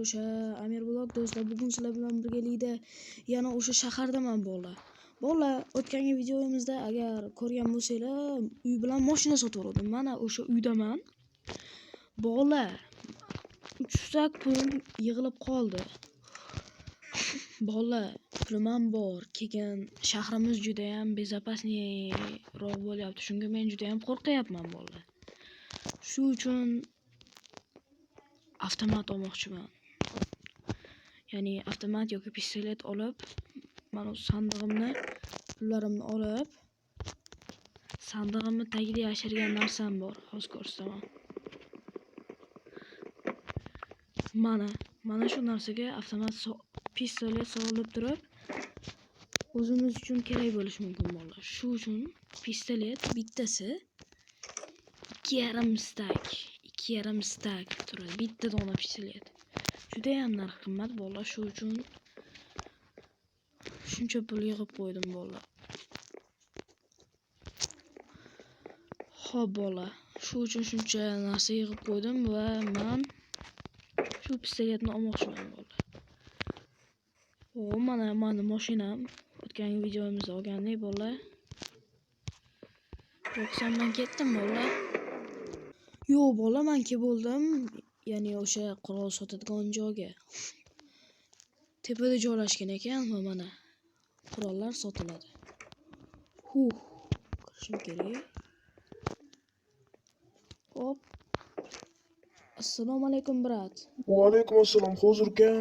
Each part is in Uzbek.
o'sha Amir Vlog do'stlar, bugun sizlar bilan birgalikda yana o'sha shahardaman bolalar. Bolalar, o'tgangi videomizda agar ko'rgan bo'lsanglar, uy bilan mashina sotib oldim. Mana o'sha uydaman. Bolalar, 300 pul yig'ilib qoldi. Bolalar, pulim ham bor. Keyin shahrimiz juda ham bezopasniyroq bo'lyapti. Shunga men juda ham qo'rqyapman bolalar. Shu uchun avtomat olmoqchiman. Ya'ni avtomat yoki pistolet olib, mana sandig'imni, pullarimni olib, sandig'imni tagida yashirgan narsam bor. Hozir ko'rsataman. Mana shu narsaga avtomat pistolet solib turib, o'zimiz uchun kerak bo'lishi mumkin bolalar. Shu uchun pistolet bittasi 2,5 stak turadi. Bitta dona pistolet. Juda ham narx qimmat bolalar. Shu uchun shuncha pul yig'ib qo'ydim bolalar. Xo'p bolalar, shu uchun shuncha narsa yig'ib qo'ydim va men shu pistoletni olmoqchiman bolalar. Mana mashinam. O'tgangi videomizda olgandek bolalar. Yo'qsa men ketdim bolalar. Yo'q bolalar, men kelib bo'ldim. Ya'ni o'sha qurol sotadigan joyga. Tepada joylashgan ekan va mana qurollar sotiladi. Kirishim kerak. Hop. Assalomu alaykum brat. Va alaykum assalom, hozir kam.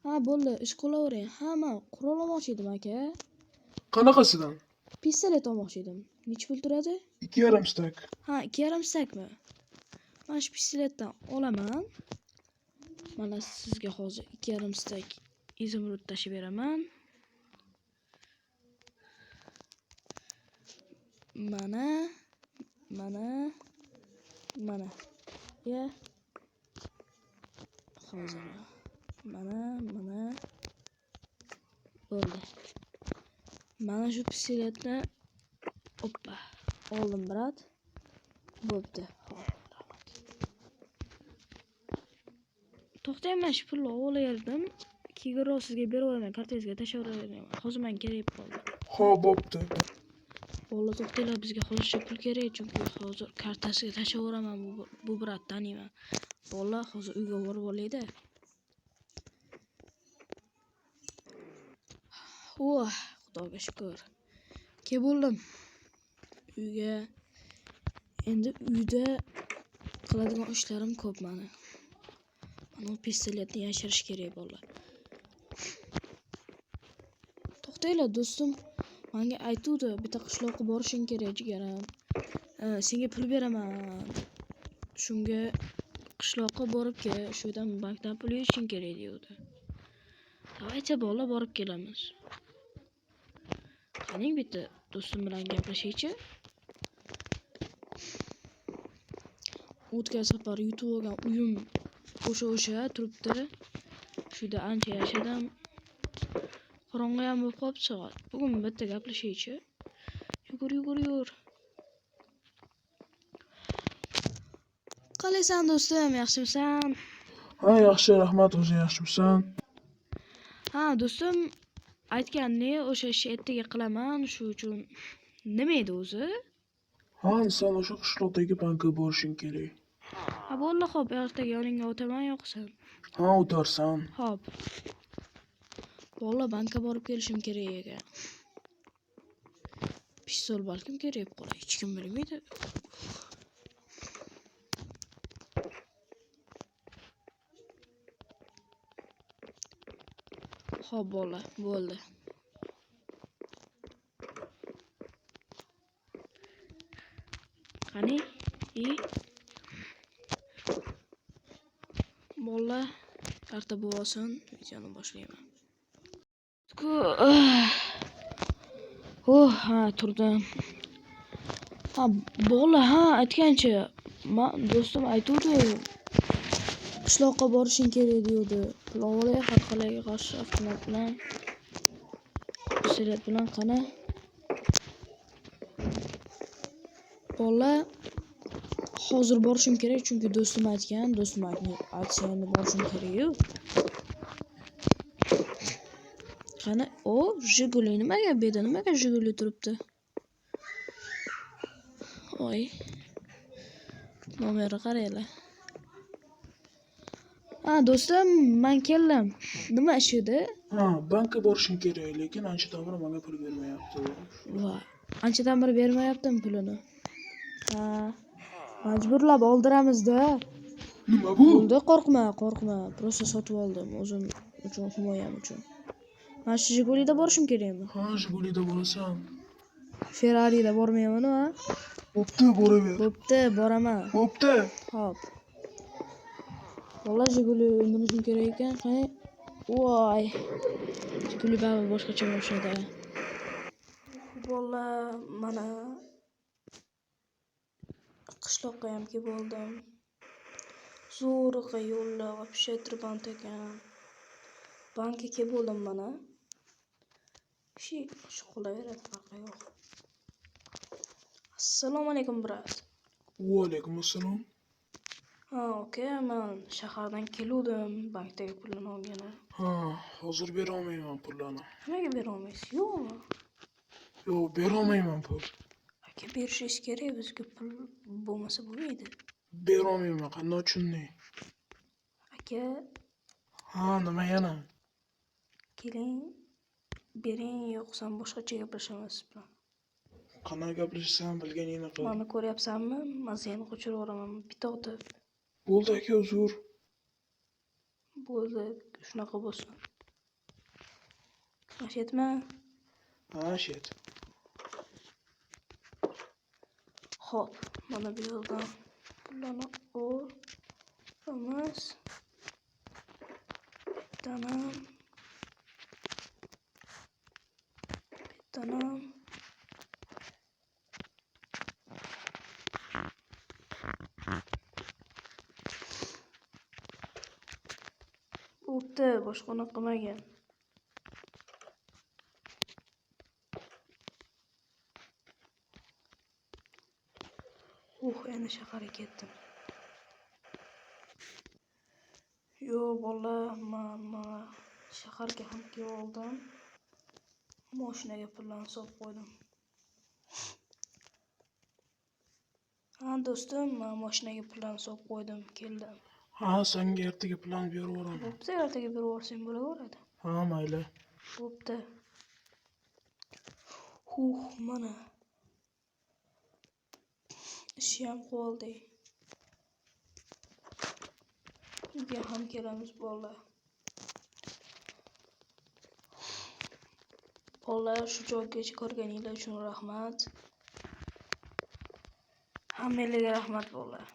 Ha, bo'ldi, ish qilavering. Ha, men qurol olmoqchi edim aka. Qanaqasidan? Pistolet olmoqchi edim. Necha pul turadi? 2,5 stak. Ha, 2,5 stakmi? Men shu pistoletdan olaman. Mana sizga hozir 2,5 stak izumrud tashib beraman. Mana. Ya. Hozir. Mana. Bo'ldi. Mana shu pistoletni oppa oldim brat. Bo'pti. To'xtang, men shu pulni olaverdim. Keyin sizga berib olaman, kartangizga tashlab olaman. Hozir men kerak qoldi. Ha, bo'pti. Bolalar, to'xtanglar, bizga hozircha pul kerak, chunki hozir kartasiga tashlab olaman. Bu brat taniyman. Bolalar, hozir uyga borib olayda. Xudoga shukr. Kelib bo'ldim. Uyga. Endi uyda qiladigan ishlarim ko'p meni. Mana pistoletni yashirish kerak bolalar. To'xtanglar do'stim. Menga aytuvdi, bitta qishloqqa borishing kerak jigaram. Senga pul beraman. Shunga qishloqqa borib kel, shu yerdan bankdan pul yig'ishing kerak deydi. Davaycha bolalar, borib kelamiz. Qaning bitta do'stim bilan gaplashaychi. O'tgan safar yutib olgan uyim o'sha turibdi. Shuyda ancha yashadim. Qorong'i ham bo'lib qolibdi soat. Bugun bitta gaplashaychi. Yugur. Qalaysan do'stim, yaxshimisan? Ha, yaxshi, rahmat, o'zi yaxshimisan? Ha, do'stim aytgandek, o'sha ishni ertaga qilaman, shu uchun nima edi o'zi? Ha, sen o'sha qishloqdagi bankka borishing kerak. Ha, bo'ldi, xo'p, ertaga yoningga o'taman yo'qsan. Ha, o'tarsan. Xo'p. Bolalar, bankka borib kelishim kerak ekan. Pistol balkim kerak qoladi, hech kim bilmaydi. Xo'p, bolalar, bo'ldi. Qani? Bolalar, karta bo'lsin, videoni boshlayman. Ha, turdim. Ha, bolalar, aytgancha, do'stim aytuvdi, qishloqqa borishing kerak deydi. Pul olay, xalqlarga qarshi avtomat bilan, pistolet bilan qani. hozir borishim kerak, chunki do'stim aytgan, do'stim aytsa endi borishim kerak-ku. Qani, o, Jiguli nimaga bu yerda? Nimaga Jiguli turibdi? Voy. Nomeri qaranglar. Ha, do'stim, men keldim. Nima ish edi? Ha, bankka borishim kerak, lekin anchadan beri menga pul bermayapti. Voy. Anchadan beri bermayaptimi pulini? Ha. Majburlab oldiramiz-da. Nima bu? Bo'ldi, qo'rqma. Prosta sotib oldim o'zim uchun, himoyam uchun. Men shu Jigulida borishim kerakmi? Ha, Jigulida borasan. Ferrarida bormayman, ha? Bo'pti, boraver. Bo'pti, boraman. Bo'pti. Hop. Valla Jiguli minishim kerak ekan. Qani. Voy. Jiguli baribir boshqacha mashina. Valla mana qishloqqa ham kelib oldim. Zo'rg'a yo'llar, вообще tirband ekan. Bankka kelib oldim mana. Shu qilaveradi, farqi yo'q. Assalomu alaykum, brat. Va alaykum assalom. Ha, oka, men shahardan keldim, bankdagi pulni olgani. Ha, hozir bera olmayman pullarni. Nimaga bera olmaysiz? Yo'qmi? Yo'q, bera olmayman pul. Aka, berishingiz kerak, bizga pul bo'lmasa bo'lmaydi. Bera olmayman, qanday tushunding? Aka, Ha, nima yana? keling, bering, yo'qsa boshqacha gaplashamiz siz bilan. Qanaqa gaplashasan, bilganingni qil. Meni ko'ryapsanmi? Men seni qo'chirib yuboraman bitta otib. Bo'ldi aka, uzr. Bo'ldi, shunaqa bo'lsin. Mashetmi? Ha, shit. Hop, mana bu yerdan pullarni olamiz. Bittanam. Bo'pti, boshqa unaqa qilmagan. Endi shaharga ketdim. Yo'q, bola, men shaharga ham kelib oldim. Mashinaga pullarni solib qo'ydim. Ha, do'stim, men mashinaga pullarni solib qo'ydim, keldim. Ha, senga ertaga pullarni berib yuboraman. Bo'pti, ertaga berib yuborsang bo'laveradi. Ha, mayli. Bo'pti. Mana. Ishni ham qildik. Uyga ham kelamiz, bolalar. Bolalar, shu joygacha ko'rganinglar uchun rahmat. Hammanglarga rahmat, bolalar.